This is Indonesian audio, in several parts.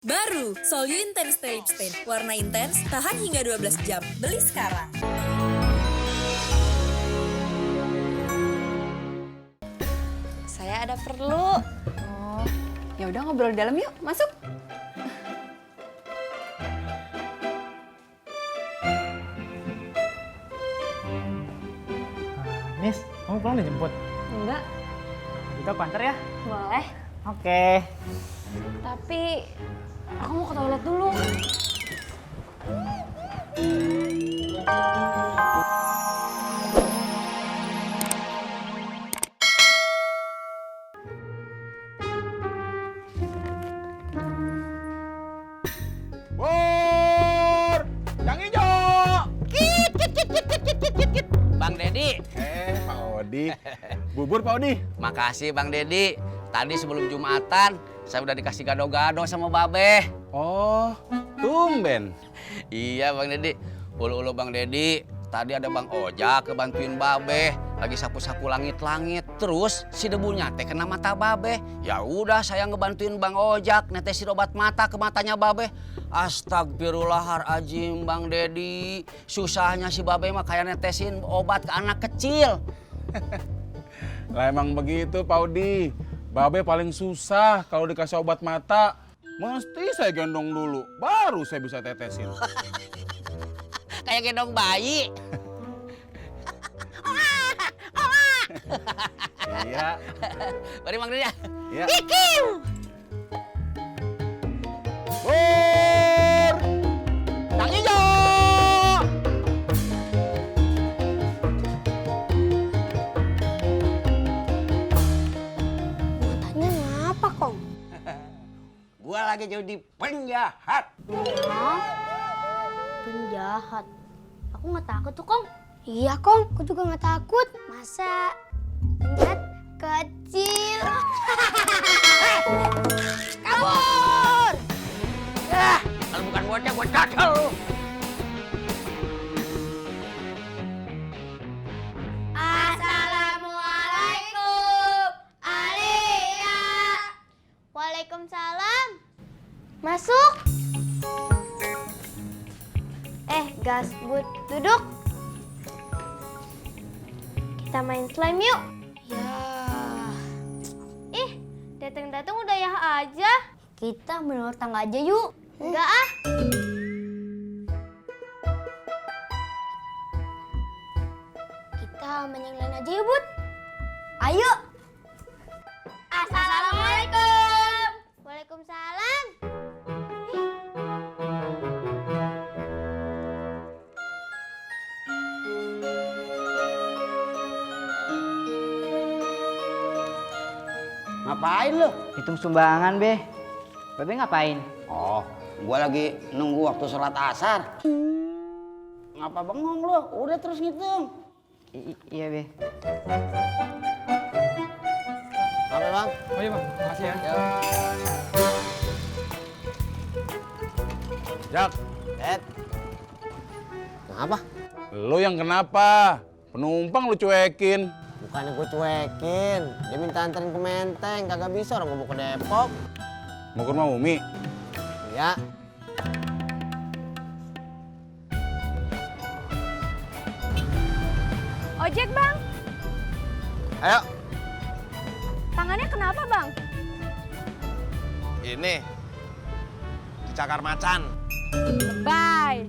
Baru, Solyu Intense Lip Stain. Warna intens, tahan hingga 12 jam. Beli sekarang. Saya ada perlu. Oh, ya udah ngobrol di dalam yuk, masuk. Nis, kamu pulang dijemput? Enggak, Kita aku antar ya? boleh. Oke. Tapi aku mau ke toilet dulu. Bur, yang hijau. Bang Dedi. Pak Odi. Bubur Pak Odi. Makasih Bang Dedi. Tadi sebelum Jumatan, saya udah dikasih gado-gado sama Babe. Oh, tumben. Iya Bang Dedi. Ulu-ulu Bang Dedi, tadi ada Bang Ojak kebantuin Babe. Lagi sapu-sapu langit-langit. Terus si debunya teh kena mata Babe. Ya udah saya ngebantuin Bang Ojak netesin obat mata ke matanya Babe. Astagfirullahaladzim Bang Dedi. Susahnya si Babe mah kayak netesin obat ke anak kecil. Lah emang begitu Pak Odi. Babe paling susah kalau dikasih obat mata. Mesti saya gendong dulu, baru saya bisa tetesin. Kayak gendong bayi. Iya. Mari Bang Dedi ya. Iya. Bur, yang hijau. Matanya ngapa, Kong? Gua lagi jadi penjahat. Hah? Penjahat. Aku nggak takut tuh, Kong. Iya, Kong. Aku juga nggak takut. Masa penjahat kecil? Kabur! Ya, kalau bukan bocah, gua cacel lu. Assalamualaikum, Alia. Waalaikumsalam. Masuk. Gasbut, duduk. Kita main slime yuk. Ya. Ih, datang-datang udah ya aja. Kita menurut tangga aja yuk. Enggak ah. Kita main yang lain aja yuk, Bud. Ayo. Assalamualaikum. Waalaikumsalam. Ngapain lu? Hitung sumbangan, Be. Babe ngapain? Oh, gua lagi nunggu waktu sholat asar. Ngapa bengong lu? Udah terus ngitung. Iya, Be. Apa Bang? Oh iya, Bang. Makasih ya. Jak, Ed. Kenapa? lu yang kenapa? Penumpang lu cuekin. Bukannya gue cuekin. Dia minta anterin ke Menteng. Kagak bisa orang mau ke Depok. Mau ke rumah Umi? Iya. Ojek, Bang. Ayo. Tangannya kenapa, Bang? Ini dicakar macan. Bye.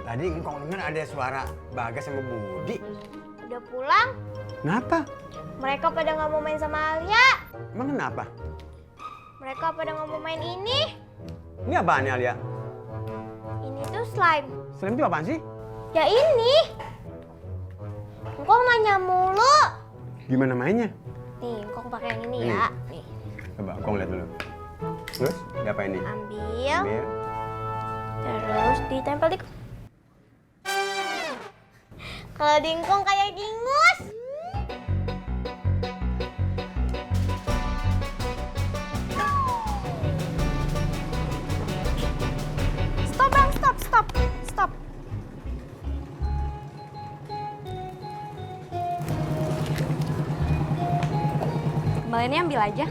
Tadi kok denger ada suara Bagas sama Budi. Udah pulang? Kenapa? Mereka pada nggak mau main sama Alia. Emang kenapa? Mereka pada nggak mau main ini. Ini apaan ya, Alia? Ini tuh slime. Slime itu apaan sih? Ya ini. Engkong nanya mulu. Gimana mainnya? Nih, Engkong pakai yang ini Ini. ya. Nih, Coba aku lihat dulu. Terus, diapain nih? ambil. Ambil. Terus ditempel di... Kalau di Engkong kayak ingus. Kembaliannya ambil aja.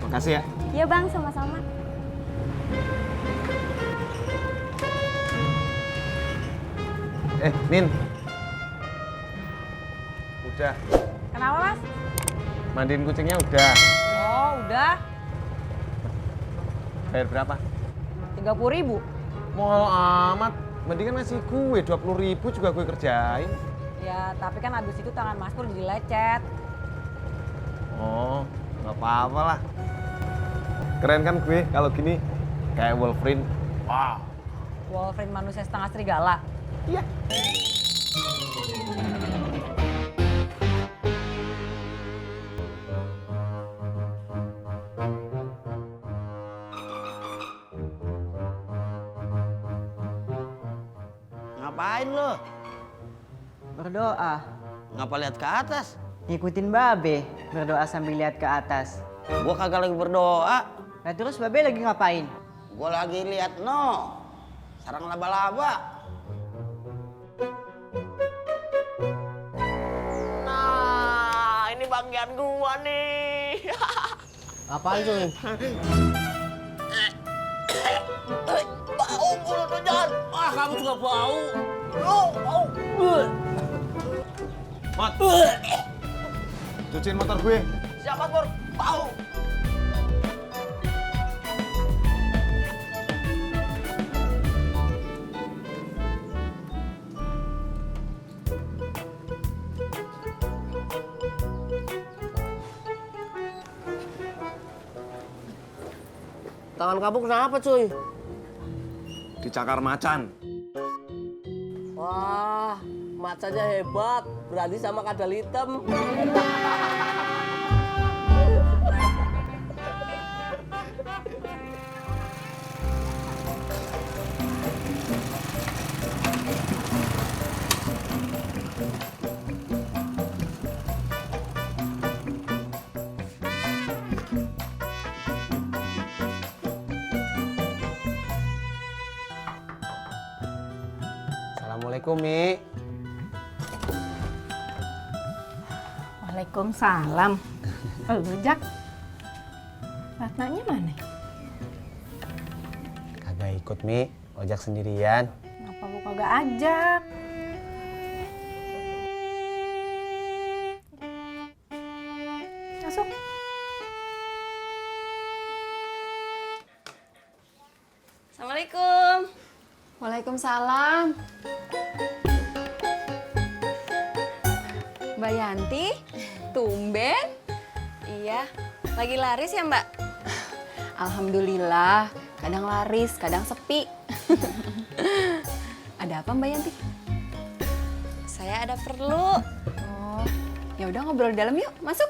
Makasih ya. Iya Bang, sama-sama. Min. Udah. Kenapa Mas? Mandiin kucingnya udah. Oh udah, Bayar berapa? 30.000. Mahal amat. Mendingan ngasih gue 20.000 juga gue kerjain. Ya tapi kan abis itu tangan Mas Pur jadi lecet. Oh, nggak apa-apa lah. Keren kan gue kalau gini kayak Wolverine. Wow. Wolverine manusia setengah serigala. Iya. Ngapain lo? Berdoa. Ngapa lihat ke atas? Ngikutin Babe, berdoa sambil lihat ke atas. Gua kagak lagi berdoa. Nah terus Babe lagi ngapain? Gua lagi lihat sarang laba-laba. Nah, ini bagian gua nih. Apaan tuh? Bau mulut lu, Jon. Ah, kamu juga bau. Lu bau. Mat. Cuciin motor gue. Siapa, Pur? Bau. Tangan kamu kenapa cuy? Dicakar macan. Wah, macannya hebat, berani sama kadal hitam. Assalamualaikum, Mi. Waalaikumsalam. Jak, Ratnanya mana? Kagak ikut, Mi. Ojak sendirian. Kenapa lu kagak ajak? Masuk. Assalamualaikum. Waalaikumsalam. Mbak Yanti, tumben. Iya, lagi laris ya Mbak? Alhamdulillah, kadang laris, kadang sepi. Ada apa Mbak Yanti? Saya ada perlu. Oh, ya udah ngobrol di dalam yuk, masuk.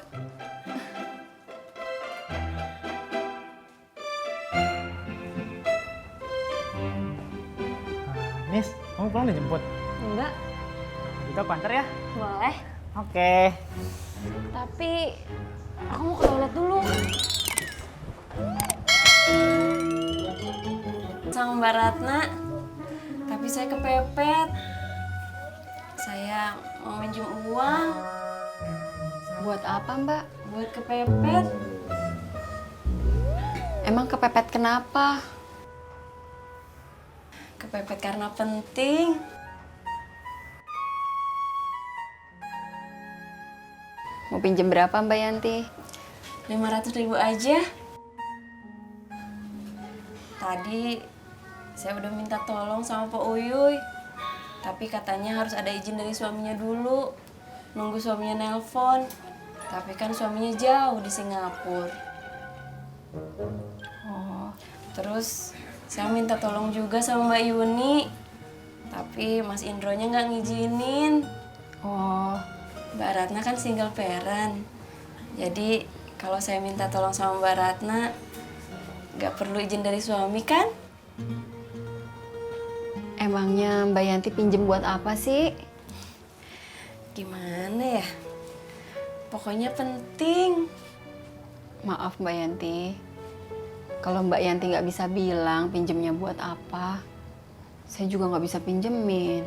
Nis, kamu pulang dijemput? Enggak, Kita aku antar ya? boleh. Oke. Tapi aku mau ke toilet dulu. Sama Mbak Ratna, tapi saya kepepet. Saya mau minjem uang Buat apa Mbak? buat kepepet. Emang kepepet kenapa? Kepepet karena penting. Mau pinjem berapa Mbak Yanti? 500.000 aja. Tadi saya udah minta tolong sama Pak Uyuy. Tapi katanya harus ada izin dari suaminya dulu. Nunggu suaminya nelpon. Tapi kan suaminya jauh di Singapura. Oh, Terus saya minta tolong juga sama Mbak Yuni. Tapi Mas Indronya nggak ngizinin. oh, Mbak Ratna kan single parent. Jadi kalau saya minta tolong sama Mbak Ratna, nggak perlu izin dari suami kan? emangnya Mbak Yanti pinjem buat apa sih? Gimana ya? Pokoknya penting. Maaf Mbak Yanti, kalau Mbak Yanti nggak bisa bilang pinjemnya buat apa, saya juga nggak bisa pinjemin.